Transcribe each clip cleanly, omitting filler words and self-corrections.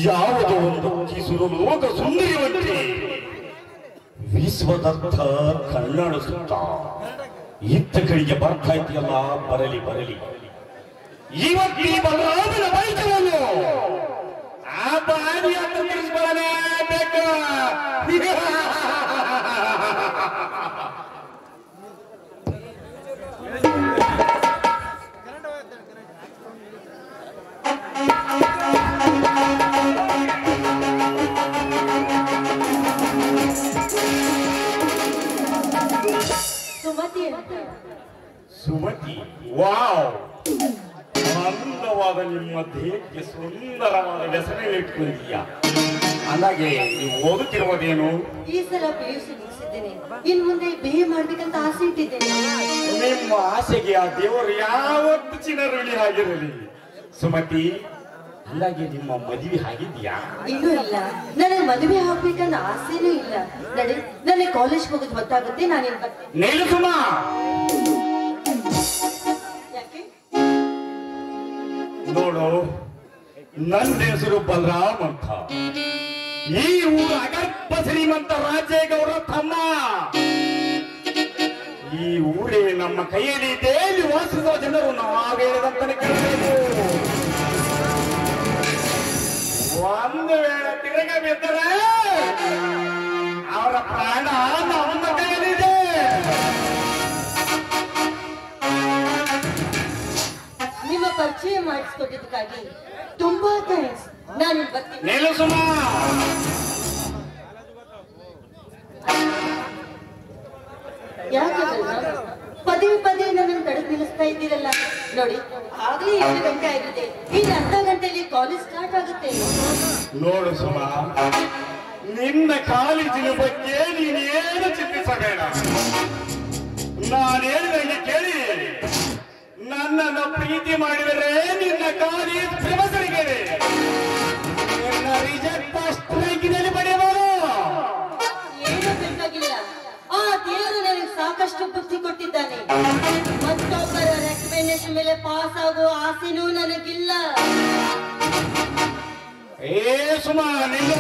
ಯಾವುದೋ ಒಂದು ಕಿಸುರು ಲೋಕ ಸುಂದರಿವಂತೆ ವಿಶ್ವದತ್ತ ಕಣ್ಣಾಡಿಸುತ್ತ ಇತ್ತ ಕಡೆಗೆ ಬರ್ತಾ ಇದೆಯಲ್ಲ, ಬರಲಿ ಬರಲಿ. ಇವತ್ತಿ ಬಲರಾಮನ ಬೈಕವನ್ನು ಆ ಬಾರಿಯನ್ನು ತಿಳಿಸ್ಕೊಳ್ಳಲೇಬೇಕು. ಸುಮತಿ, ವಾವ್! ಅಂದವಾದ ನಿಮ್ಮ ದೇಹಕ್ಕೆ ಸುಂದರವಾದ ವ್ಯಸನ ಇಟ್ಕೊಂಡಿದ್ದೀಯ. అలాగే ನೀವು ಓದುತ್ತಿರುವುದೇನು? ಈ ಸಲ ಪಿಯುಸಿ ಮುಗಿಸಿದ್ದೇನೆ. ಇನ್ ಮುಂದೆ BA ಮಾಡ್ಬೇಕಂತ ಆಸೆ ಇಟ್ಟಿದ್ದೇನೆ. ನಿಮ್ಮ ಆಸೆಗೆ ಆ ದೇವರು ಯಾವತ್ತು ಚಿನ್ನರುಳಿ ಆಗಿರಲಿ. ಸುಮತಿ, అలాగే ನಿಮ್ಮ ಮದುವೆ ಆಗಿದ್ಯಾ? ಇನ್ನೂ ಇಲ್ಲ. ನನಗೆ ಮದುವೆ ಆಗ್ಬೇಕಂತ ಆಸೆನೂ ಇಲ್ಲ. ನಡಿ, ನನಗೆ ಕಾಲೇಜ್ ಮುಗಿದು ಗೊತ್ತಾಗುತ್ತೆ. ನಾನೇನ್ ನಿಲ್ಲುಮ. ನೋಡು, ನನ್ನ ಹೆಸರು ಬಲರಾಮ್ ಅಂತ. ಈ ಊರು ಅಗರ್ಭ ಶ್ರೀಮಂತ ರಾಜೇಗೌಡ ತಮ್ಮ. ಈ ಊರೇ ನಮ್ಮ ಕೈಯಲ್ಲಿ ದೇವಿ ವಾಸಿಸುವ ಜನರು ನಾವೇಳದಂತಾನೆ ಕೇಳಬೇಕು. ಒಂದು ವೇಳೆ ತಿರುಗ ಬಿದ್ದರೆ ಅವರ ಪ್ರಾಣ ನಮ್ಮ ಕೈಯಲ್ಲಿದೆ. ನಿಮ್ಮ ಪರಿಚಯ ಮಾಡಿಸ್ಕೊಟ್ಟಿದ್ದಕ್ಕಾಗಿ ತುಂಬಾ ಥ್ಯಾಂಕ್ಸ್. ನಾನು ನಿಲ್ಲುಸುಮ. ಇದ್ದೀರಲ್ಲ ನೋಡಿ, ಆಗ್ಲೇ 8 ಗಂಟೆ ಆಗಿದೆ. ಇನ್ನು ಅರ್ಧ ಗಂಟೆಯಲ್ಲಿ ಕಾಲೇಜ್ ಸ್ಟಾರ್ಟ್ ಆಗುತ್ತೆ. ನೋಡು ಸುಮಾ, ನಿನ್ನ ಕಾಲೇಜಿನ ಬಗ್ಗೆ ನೀನೇನು ಚಿಂತಿಸಬೇಡ. ನಾನು ಹೇಳಿದಂಗೆ ಕೇಳಿ, ನನ್ನನ್ನು ಪ್ರೀತಿ ಮಾಡಿದರೆ ನಿನ್ನ ಕಾಲೇಜ್ ಪ್ರೊಫೆಸರ್ಗೆ ನಿನ್ನ ರಿಜೆಕ್ಟ್ ಫಸ್ಟ್ ರ್ಯಾಂಕಿನಲ್ಲಿ ಪಡೆಯಬಹುದು. ಏನು ಬೇಕಾಗಿಲ್ಲ, ಆ ದೇವರು ನನಗೆ ಸಾಕಷ್ಟು ಬುದ್ಧಿ ಕೊಟ್ಟಿದ್ದಾನೆ. ಮತ್ತೊಬ್ಬರ ರೆಕಮೆಂಡೇಶನ್ ಮೇಲೆ ಪಾಸ್ ಆಗುವ ಆಸೆನೂ ನನಗಿಲ್ಲ. ಏ ಸುಮಾ, ನೀನು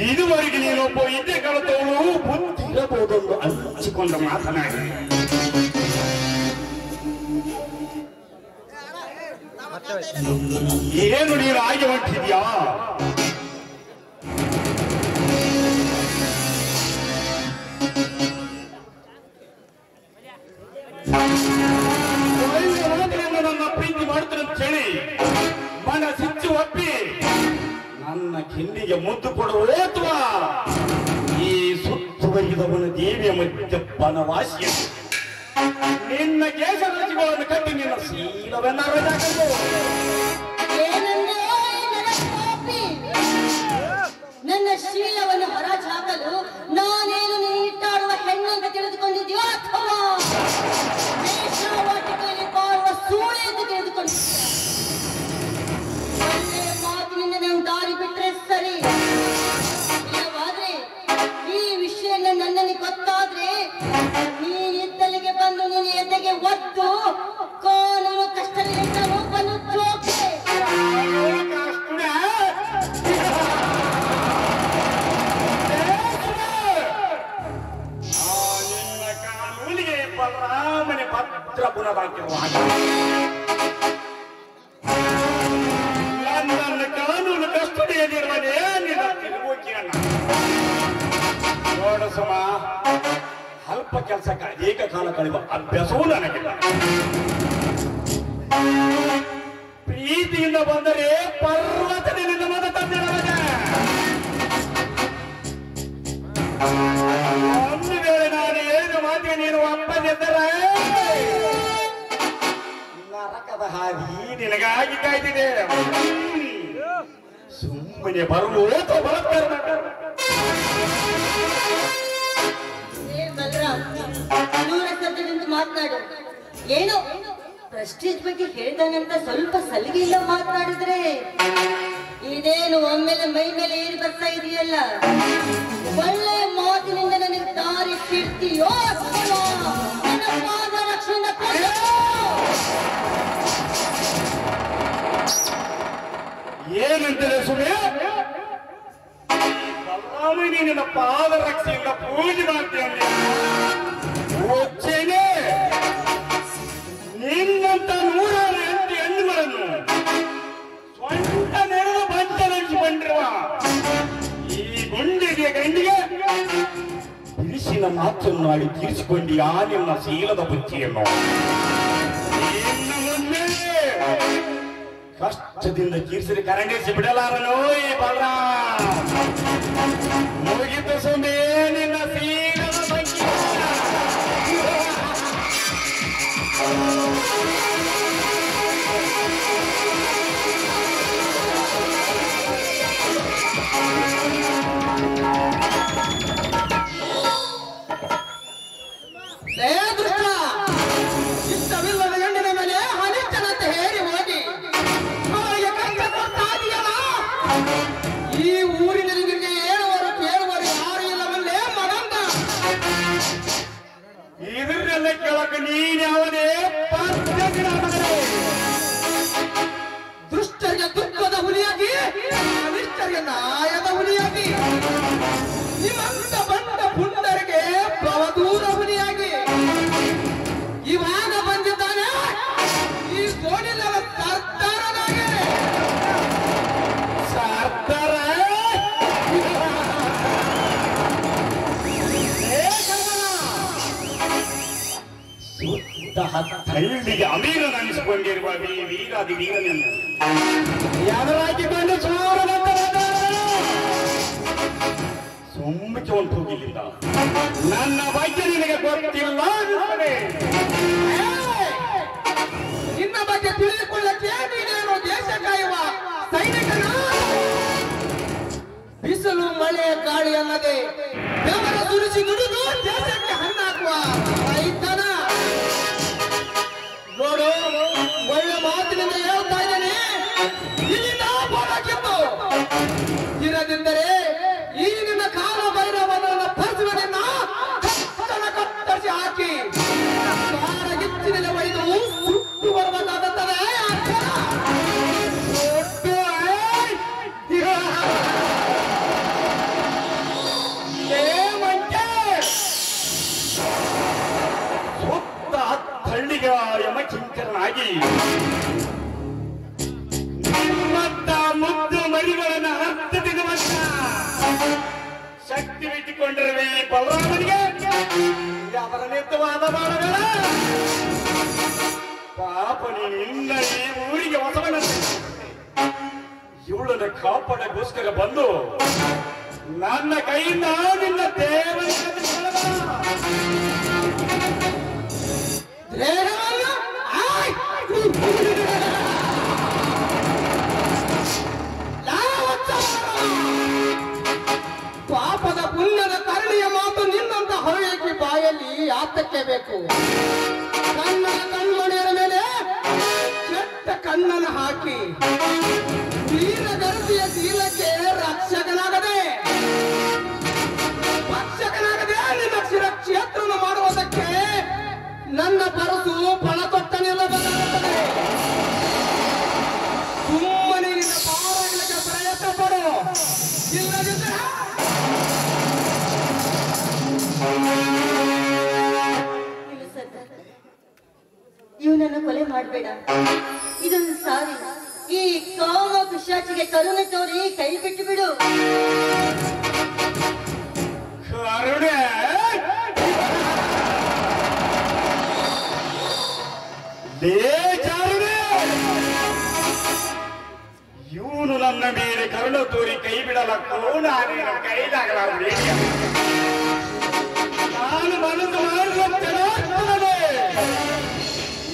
ಇದುವರೆಗೆ ನೀನೊಬ್ಬ ಇದ್ದೆ ಕಲಿತವಳು ಬುದ್ಧಿ ಇರಬಹುದೊಂದು ಹಂಚಿಕೊಂಡು ಮಾತನಾಡಿ. ಏನು ನೀನು ಆಗಿ ಹೊಂಟಿದ್ಯಾ? ನನ್ನ ಪ್ರೀತಿ ಮಾಡ್ತಾರೆ ಅಂತ ಹೇಳಿ ಮನಸ್ಸಿಚ್ಚು ಒಪ್ಪಿ ನನ್ನ ಕೆನ್ನಿಗೆ ಮುದ್ದು ಕೊಡುವ ಅಥವಾ ಈ ಸುತ್ತುವರಿದವನ ದೇವಿಯ ಮಧ್ಯ ಬನವಾಸಿಯ ನಿನ್ನ ಕೇಶರಾಶಿಗಳನ್ನು ಕಟ್ಟಿ ನಿನ್ನ ಶೀಲವೆನ್ನಾಗಬೇಕು. ನನ್ನ ಶೀಲವನ್ನು ಹರಾಜು ಹಾಕಲು ನಾನೇನು ನೀಟಾಡುವ ಹೆಣ್ಣು ಅಂತ ತಿಳಿದುಕೊಂಡಿದ್ಯೋ ಅಥವಾ ವೇಶ್ಯಾವಾಟಿಕೆಯಲ್ಲಿ ಬಾಳುವ ಸೂಳೆ ಎಂದು ತಿಳಿದುಕೊಂಡಿದ್ಯೋ? ಒಳ್ಳೆಯ ಮಾತಿನಿಂದ ನೀವು ದಾರಿ ಬಿಟ್ಟರೆ ಸರಿ. ಇಲ್ಲವಾದ್ರೆ ಈ ವಿಷಯ ನನ್ನಲ್ಲಿ ಗೊತ್ತಾದ್ರೆ ನೀನಿದ್ದಲ್ಲಿಗೆ ಬಂದು ನಿನ್ನ ಎದೆಗೆ ಒತ್ತು ಕಾನೂನು ಕಷ್ಟದಿಂದ ಒಬ್ಬನು ಜೋಕೆ. ನಿನ್ನ ಕಾನೂನಿಗೆ ಬಲರಾಮನೆ ಪತ್ರ ಪುನರಾಗಿರುವ ನನ್ನ ಕಾನೂನು ಕಸ್ಟಡಿಯಲ್ಲಿರುವನೇ ನಿನ್ನ ತಿರುಗುಕಿಯನ್ನ ನೋಡು ಸುಮ, ಅಲ್ಪ ಕೆಲಸಕ್ಕೆ ಅನೇಕ ಕಾಲ ಕಳೆಯುವ ಅಭ್ಯಾಸವೂ ನನಗಿಲ್ಲ. ಪ್ರೀತಿಯಿಂದ ಬಂದರೆ ಪರ್ವತದಿಂದ ಮತ ತಂದಿರವನೇ. ಒಂದು ವೇಳೆ ನಾನು ಹೇಳಿದ ಮಾತಿಗೆ ನೀನು ಒಪ್ಪದಿದ್ದರೆ ನರಕದ ಹಾದಿ ನಿನಗಾಗಿ ಕಾಯ್ದಿದೆ. ಸುಮ್ಮನೆ ಬರುವುದು ಬಲತ್ಕಾರ ಮಾತನಾಡು. ಏನೋ ಪ್ರೆಸ್ಟೀಜ್ ಬಗ್ಗೆ ಹೇಳ್ತಾನಂತ ಸ್ವಲ್ಪ ಸಲಿಗೆಯಿಂದ ಮಾತನಾಡಿದ್ರೆ ಇದೇನು ಒಮ್ಮೆಲೆ ಮೈ ಮೇಲೆ ಏರಿ ಬರ್ತಾ ಇದೆಯಲ್ಲ. ಒಳ್ಳೆ ಮಾತಿನಿಂದ ನನಗೆ ದಾರಿ ಬಿಡ್ತೀಯೋ ನನ್ನ ಪಾದ ರಕ್ಷಣೆ ಏನಂತಾರೆ ಸುಮ್ಮನೆ ಬಲರಾಮನಿ ನಿನ್ನ ಪಾದ ರಕ್ಷೆಯಿಂದ ಪೂಜೆ ಮಾಡ್ತೇನೆ. ನಿನ್ನಂತ 108 ಹೆಣ್ಣುಗಳನ್ನು ಸ್ವಂತ ನೆರವು ಬಂಚಲಿಸಿಕೊಂಡಿರುವ ಈ ಗುಂಡಿಗೆ ಗಂಡಿಗೆ ಬಿಡಿಸಿನ ಮಾತನ್ನು ಆಡಿ ತೀರಿಸಿಕೊಂಡಿಯಾ ನಿನ್ನ ಶೀಲದ ಬುದ್ಧಿಯನ್ನು. ಇನ್ನು ಮುಂದೆ ಕಷ್ಟದಿಂದ ತೀರಿಸಿದ ಕರಂಡಿಸಿ ಬಿಡಲಾರನು ಈ ಬಲರಾಮ. ಮುಗಿತು ಸುಮ್ಮನೆ ನಿನ್ನ ಶೀಲದ ಬಗ್ಗೆ. ಇಷ್ಟವಿಲ್ಲದ ಗಂಡಿನ ಮೇಲೆ ಅನಿಷ್ಟನಂತೆ ಹೇರಿ ಹೋಗಿ ಅವರಿಗೆ ಕಷ್ಟ ಕೊಡ್ತಾ ಇದೆಯಲ್ಲ. ಈ ಊರಿನಲ್ಲಿ ನಿಮಗೆ ಹೇಳುವರು ಕೇಳುವರು ಯಾರು ಇಲ್ಲವಲ್ಲೇ ಮಗಂದ. ಇದನ್ನೆಲ್ಲ ಕೇಳಕ್ಕೆ ನೀನ್ಯಾವನೇ ದುಷ್ಟರಿಗೆ ದುಃಖದ ಹುಲಿಯಾಗಿ ಅನಿಷ್ಟರಿಗೆ ನ್ಯಾಯದ ಹುಲಿಯಾಗಿ ನಿಮ್ಮಂತ ಬಂದ ಪುಂಡರಿಗೆ ಪ್ರವದೂರ ಹುಲಿಯಾಗಿ ಇವಾಗ ಬಂದಿದ್ದಾನೆ ಈ ಗೋಣಿಲವ ಸರ್ದಾರನಾಗಿ. ಸರ್ದಾರ ಸುತ್ತ ಹಳ್ಳಿಗೆ ಅಮೀರನ ಅನಿಸಿಕೊಂಡಿರುವ ವೀರಾದಿ ವೀರನನ್ನು ಎದುರಾಕಿಕೊಂಡು ಸುಮ್ಮಕ್ಕೆ ಒಂದು ಹೋಗಿಲ್ಲಿಂದ ನನ್ನ ಬಗ್ಗೆ ನಿನಗೆ ಗೊತ್ತಿಲ್ಲ. ಇಲ್ಲದೆ ಬೆವರ ಸುರಿಸಿ ದುಡಿದು ದೇಶಕ್ಕೆ ಹಣ್ಣಾಕುವ ರೈತನ ನೋಡು, ಒಳ್ಳೆ ಮಾತಿನಿಂದ ಹೇಳ್ತಾ ಇದ್ದೇನೆ, ಇಲ್ಲಿಂದ ಹೋರಾಕಿತ್ತು. ಇರದಿದ್ದರೆ ಈ ನಿನ್ನ ಕಾಲ ಭೈರವನನ್ನ ಪರಸುವನ್ನ ಕತ್ತರಿಸಿ ಹಾಕಿ ಕಾರಗಿಚ್ಚಿನಲ್ಲಿ ಒಯ್ದು ಸುಟ್ಟು ಬರಬೇಕಾಗುತ್ತದೆ. ಸುತ್ತ ಹಳ್ಳಿಗ ಯಮಕಿಂಕರನಾಗಿ ನಿಮ್ಮಂತ ಮುದ್ದು ಮರಿಗಳನ್ನ ಅರ್ಥ ತೆಗೆಯುವಂತ ಶಕ್ತಿ ಬಿಟ್ಟುಕೊಂಡಿರುವೆ ಬಲರಾಮನಿಗೆ ಅವರ ನಿತ್ಯವಾದ ಬಾಳಗಳ ಪಾಪ ನೀನು ಇನ್ನ ಈ ಊರಿಗೆ ಹೊಸವನ ಇವಳನ್ನ ಕಾಪಾಡಗೋಸ್ಕರ ಬಂದು ನನ್ನ ಕೈಯಿಂದ ನಿನ್ನ ದೇವರಿಗೆ ಪಾಪದ ಪುಣ್ಯದ ಕರುಣೆಯ ಮಾತು ನಿನ್ನಂತ ಹೊರಗೆ ಬಾಯಲ್ಲಿ ಆತಕ್ಕೆ ಬೇಕು. ಕಣ್ಣನ ಕಣ್ಮಣಿಯರ ಮೇಲೆ ಕೆಟ್ಟ ಕಣ್ಣನ್ನು ಹಾಕಿ ವೀರಗರ್ಭಿಯ ಶೀಲಕ್ಕೆ ರಕ್ಷಕನಾಗದೆ ಭಕ್ಷಕನಾಗದೆ ನಿನ್ನ ಕ್ಷೇತ್ರವನ್ನು ಮಾಡುವುದಕ್ಕೆ ನನ್ನ ಪರಸು ಪಣ ತೊಟ್ಟ ನಿಲ್ಲಬೇಕಾಗುತ್ತದೆ. ಸುಮ್ಮನೆ ನಿನ್ನ ಪಾರಾಗಲಿಕ್ಕೆ ಪ್ರಯತ್ನ ಪಡು, ಇಲ್ಲದಿದ್ದರೆ ಇವನನ್ನು ಕೊಲೆ ಮಾಡಬೇಡ. ಇದೊಂದು ಸಾರಿ ಈ ಕಾಮ ಪಿಶಾಚಿಗೆ ಕರುಣೆ ತೋರಿ ಕೈ ಬಿಟ್ಟು ಬಿಡು. ಕರುಣೆ ಇವನು ನನ್ನ ಮೇಲೆ ಕರುಣ ತೋರಿ ಕೈ ಬಿಡಲಕ್ಕೂ ನಾನು ಕೈಲಾಗಲಾರ ನಾನು ಮನಸ್ಸು ಮಾಡಿರುತ್ತೇನೆ.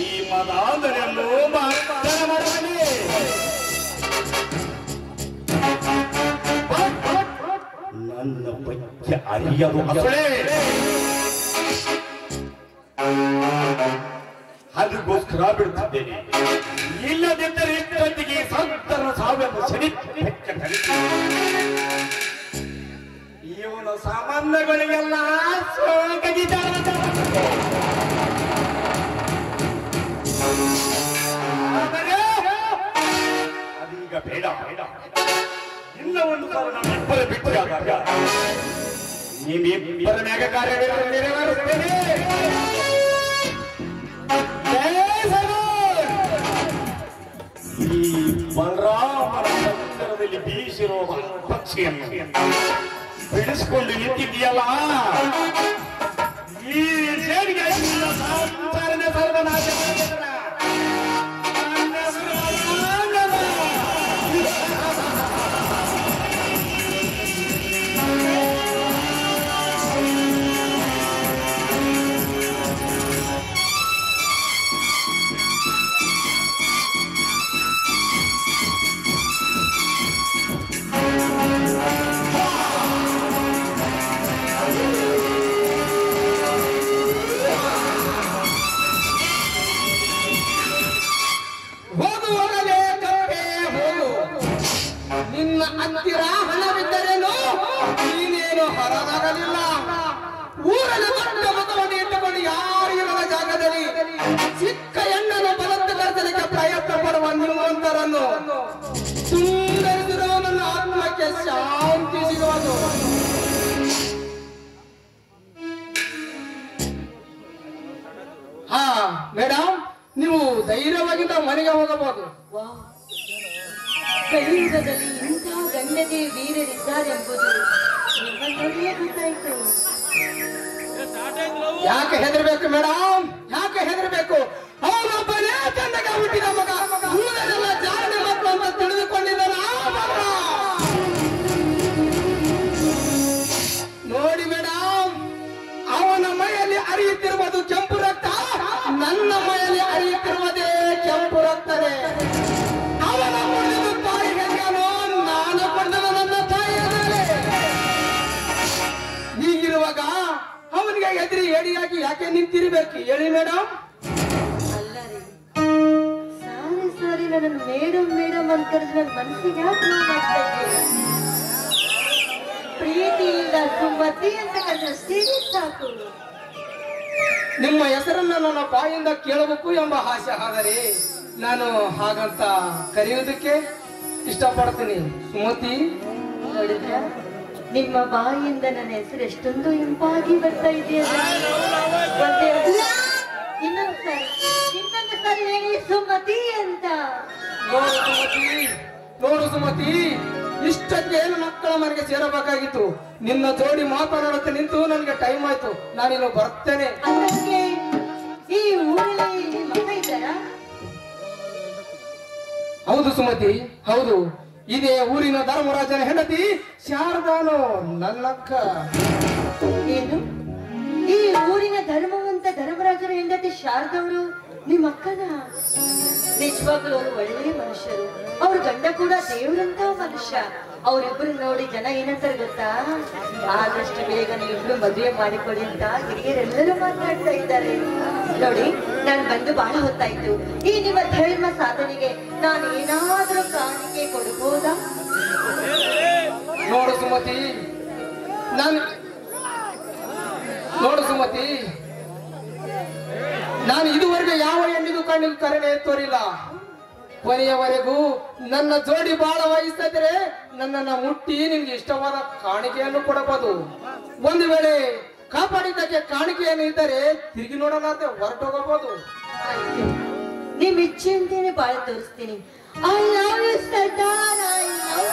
ಈ ಮದಾಂಧನೆಯನ್ನು ಮಾತನ ಮಾಡಬನ್ನಿ. ನನ್ನ ಬಗ್ಗೆ ಅರಿಯದು ಅಸಳೆ ಅದಕ್ಕೋಸ್ಕರ ಬಿಡುತ್ತಿದ್ದೇನೆ. ಇಲ್ಲದಿದ್ದರೆ ಇಷ್ಟೊತ್ತಿಗೆ ಸಂತರ ಸಾವಿರ ಸರಿ ಇವನ ಸಂಬಂಧಗಳಿಗೆಲ್ಲ ಅದೀಗ ಬೇಡ. ಇನ್ನ ಒಂದು ಸಲ ನಮ್ಮಿಬ್ಬರ ಬಿಟ್ಟಾಗ ನಿಮ್ಮಿಬ್ಬರ ಮ್ಯಾಗ ಕಾರ್ಯಗಳನ್ನು ನೆರವೇರಿಸುತ್ತೇನೆ. ಈ ಬಲರಾಮನ ಸಂದರ್ಭದಲ್ಲಿ ಬೀಸಿರುವ ಪಕ್ಷಿಯನ್ನು ಬಿಡಿಸಿಕೊಂಡು ನಿಂತಿದೆಯಲ್ಲ, ಈ ಸೇಡಿಗೆ ಸಂಸಾರನೇ ಸರ್ವನಾಶ. ನಿನ್ನ ಹತ್ತಿರ ಹಣವಿದ್ದರೇನು ನೀನೇನು ಹೊರದಾಗಲಿಲ್ಲ. ಊರಲ್ಲಿ ದೊಡ್ಡ ಮತವನ್ನು ಇಟ್ಟುಕೊಂಡು ಯಾರು ಇರದ ಜಾಗದಲ್ಲಿ ಚಿಕ್ಕ ಹೆಣ್ಣನ್ನು ಬಲತ್ಕರಿಸಲಿಕ್ಕೆ ಪ್ರಯತ್ನ ಪಡುವ ನಿಮ್ಮಂತರನ್ನು ಸುಂದರಿಸಿರುವ ನನ್ನ ಆತ್ಮಕ್ಕೆ ಶಾಂತಿ ಸಿಗುವುದು. ಹಾ ಮೇಡಮ್, ನೀವು ಧೈರ್ಯವಾಗಿ ನಾವು ಮನೆಗೆ ಹೋಗಬಹುದು. ಕಲಿಯುಗದಲ್ಲಿ ಇಂತಹ ಗಂಡದೇ ವೀರರಿದ್ದಾರೆಂಬುದು ನಿಮ್ಮಲ್ಲೇ ಗೊತ್ತಾಯ್ತು. ಯಾಕೆ ಹೆದರ್ಬೇಕು ಮೇಡಮ್, ಯಾಕೆ ಹೆದರ್ಬೇಕು? ಅವನೊಬ್ಬನೇ ಚಂದಗ ಹುಟ್ಟಿದ ಮಗ, ಊರಲ್ಲೆಲ್ಲ ಜಾರನೆ ಮಕ್ಕಳು ಅಂತ ತಿಳಿದುಕೊಂಡಿದ್ದಾನ. ನೋಡಿ ಮೇಡಮ್, ಅವನ ಮೈಯಲ್ಲಿ ಹರಿಯುತ್ತಿರುವುದು ಕೆಂಪು ರಕ್ತ, ನನ್ನ ಮೈಯಲ್ಲಿ ಹರಿಯುತ್ತಿರುವುದೇ ಕೆಂಪು ರಕ್ತನೇ. ಅವನ ಕುಡಿದು ತಾಯಿ ಹೆಂಗನೋ, ನಾನು ಕುಡಿದು ನನ್ನ ತಾಯಿ. ಹೀಗೆ ಎದುರಿ ಏಡಿಯಾಗಿ ಯಾಕೆ ನಿಂತಿರ್ಬೇಕು ಹೇಳಿ ಮೇಡಮ್? ಅಲ್ಲ ರೀ, ಸಾರಿ ಸಾರಿ, ನನ್ನನ್ನು ಮೇಡಮ್ ಮೇಡಮ್ ಅಂತ ಕರೆದ್ರೆ ನನ್ನ ಮನಸ್ಸಿಗೆ ಯಾಕೆ ನೋವು ಮಾಡ್ತಾ ಇದ್ದೀರಿ? ಪ್ರೀತಿಯಿಂದ ಸುಮತಿ ಅಂತ ಕರೆದಷ್ಟೇ ಸಾಕು. ನಿಮ್ಮ ಹೆಸರನ್ನ ನನ್ನ ಬಾಯಿಂದ ಕೇಳಬೇಕು ಎಂಬ ಆಸೆ, ಆದರೆ ನಾನು ಹಾಗಂತ ಕರೆಯುವುದಕ್ಕೆ ಇಷ್ಟಪಡ್ತೀನಿ. ಸುಮತಿ, ನೋಡಿದ್ರ ನಿಮ್ಮ ಬಾಯಿಯಿಂದ ನನ್ನ ಹೆಸರು ಎಷ್ಟೊಂದು ಇಂಪಾಗಿ ಬರ್ತಾ ಇದೆಯಲ್ಲ. ಇನ್ನೊಂದು ಸಾರಿ ಹೇಳಿ ಸುಮತಿ ಅಂತ. ನೋಡು ಸುಮತಿ, ಇಷ್ಟಕ್ಕೆ ಮಕ್ಕಳ ಮನೆಗೆ ಸೇರಬೇಕಾಗಿತ್ತು. ನಿನ್ನ ಜೋಡಿ ಮಾತನಾಡುತ್ತೆ ನಿಂತು ನನಗೆ ಟೈಮ್ ಆಯ್ತು. ನಾನಿನ್ನು ಬರ್ತೇನೆ. ಅದಕ್ಕೆ ಈ ಊರಲ್ಲಿ ನಿಮ್ಮ ಮಗ ಇದ್ದಾರಾ? ಹೌದು ಸುಮತಿ, ಹೌದು. ಇದೇ ಊರಿನ ಧರ್ಮರಾಜನ ಹೆಂಡತಿ ಶಾರದಾನು ನನ್ನಕ್ಕ. ಏನು, ಈ ಊರಿನ ಧರ್ಮವಂತ ಧರ್ಮರಾಜನ ಹೆಂಡತಿ ಶಾರದವರು ನಿಮ್ಮ ಅಕ್ಕನ? ನಿಜವಾಗ್ಲೂ ಅವರು ಒಳ್ಳೆಯ ಮನುಷ್ಯರು. ಅವ್ರ ಗಂಡ ಕೂಡ ದೇವರಂತ ಮನುಷ್ಯ. ಅವರಿಬ್ಬರು ನೋಡಿ ಜನ ಏನಂತಾರೆ ಗೊತ್ತಾ? ಆದಷ್ಟು ಬೇಗ ನೀವಿಬ್ರು ಮದುವೆ ಮಾಡಿಕೊಳ್ಳಿ ಅಂತ ಹಿರಿಯರೆಲ್ಲರೂ ಮಾತಾಡ್ತಾ ಇದ್ದಾರೆ. ನೋಡಿ, ನಾನು ಬಂದು ಬಹಳ ಹೊತ್ತಾಯ್ತು. ಈ ನಿಮ್ಮ ಧರ್ಮ ಸಾಧನೆಗೆ ನಾನು ಏನಾದ್ರೂ ಕಾಣಿಕೆ ಕೊಡಬಹುದಾ? ನೋಡು ಸುಮತಿ, ನಾನು ಇದುವರೆಗೆ ಯಾವ ಹೆಣ್ಣಿಗೂ ಕಣ್ಣಿಗೆ ಕರುಣೆ ತೋರಿಲ್ಲ. ಕೊನೆಯವರೆಗೂ ನನ್ನ ಜೋಡಿ ಬಹಳ ವಹಿಸಿದ್ರೆ ನನ್ನನ್ನ ಮುಟ್ಟಿ ನಿನ್ಗೆ ಇಷ್ಟವಾದ ಕಾಣಿಕೆಯನ್ನು ಕೊಡಬಹುದು. ಒಂದು ವೇಳೆ ಕಾಪಾಡಿದ್ದಕ್ಕೆ ಕಾಣಿಕೆಯನ್ನು ಇದ್ದರೆ ತಿರುಗಿ ನೋಡಲಾರ್ದೆ ಹೊರಟೋಗಬಹುದು. ನಿಮ್ ಇಚ್ಛೆ ಅಂತೇನೆ ಬಾಳ ತೋರಿಸ್ತೀನಿ. I love you Sardar, I love